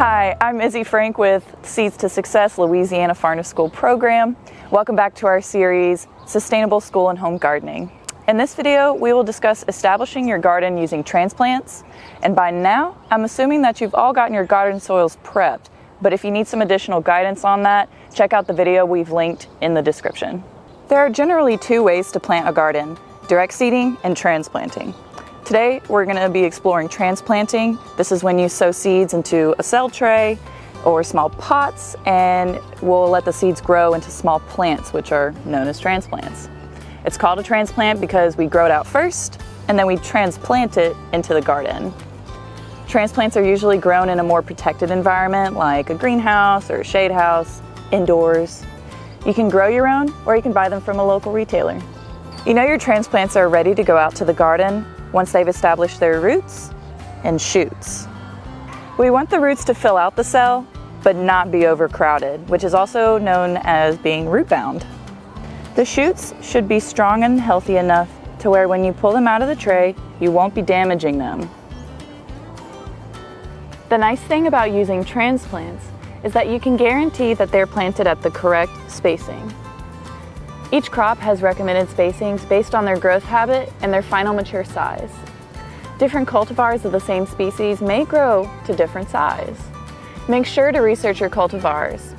Hi, I'm Izzy Frank with Seeds to Success Louisiana Farm to School program. Welcome back to our series, Sustainable School and Home Gardening. In this video, we will discuss establishing your garden using transplants. And by now, I'm assuming that you've all gotten your garden soils prepped. But if you need some additional guidance on that, check out the video we've linked in the description. There are generally two ways to plant a garden: direct seeding and transplanting. Today, we're going to be exploring transplanting. This is when you sow seeds into a cell tray or small pots, and we'll let the seeds grow into small plants, which are known as transplants. It's called a transplant because we grow it out first, and then we transplant it into the garden. Transplants are usually grown in a more protected environment, like a greenhouse or a shade house, indoors. You can grow your own, or you can buy them from a local retailer. You know your transplants are ready to go out to the garden once they've established their roots and shoots. We want the roots to fill out the cell, but not be overcrowded, which is also known as being root bound. The shoots should be strong and healthy enough to where when you pull them out of the tray, you won't be damaging them. The nice thing about using transplants is that you can guarantee that they're planted at the correct spacing. Each crop has recommended spacings based on their growth habit and their final mature size. Different cultivars of the same species may grow to different size. Make sure to research your cultivars.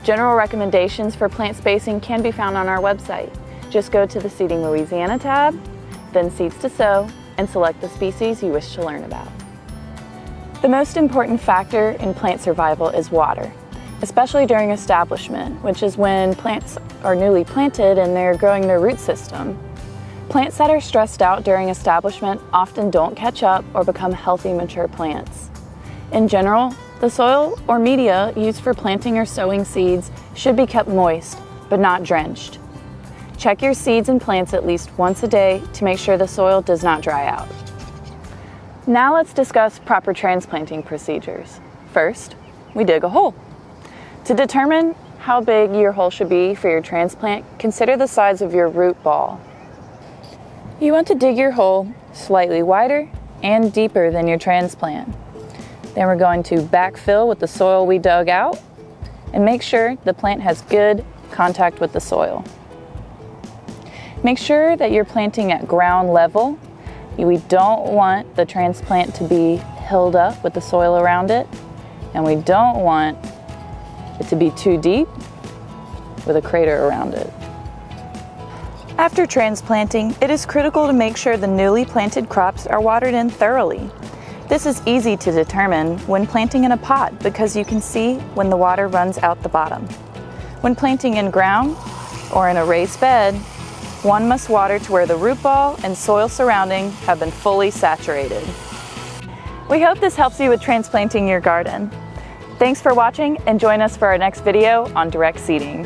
General recommendations for plant spacing can be found on our website. Just go to the Seeding Louisiana tab, then Seeds to Sow, and select the species you wish to learn about. The most important factor in plant survival is water, especially during establishment, which is when plants are newly planted and they're growing their root system. Plants that are stressed out during establishment often don't catch up or become healthy, mature plants. In general, the soil or media used for planting or sowing seeds should be kept moist, but not drenched. Check your seeds and plants at least once a day to make sure the soil does not dry out. Now let's discuss proper transplanting procedures. First, we dig a hole. To determine how big your hole should be for your transplant, consider the size of your root ball. You want to dig your hole slightly wider and deeper than your transplant. Then we're going to backfill with the soil we dug out and make sure the plant has good contact with the soil. Make sure that you're planting at ground level. We don't want the transplant to be held up with the soil around it, and we don't want it to be too deep with a crater around it. After transplanting, it is critical to make sure the newly planted crops are watered in thoroughly. This is easy to determine when planting in a pot because you can see when the water runs out the bottom. When planting in ground or in a raised bed, one must water to where the root ball and soil surrounding have been fully saturated. We hope this helps you with transplanting your garden. Thanks for watching, and join us for our next video on direct seeding.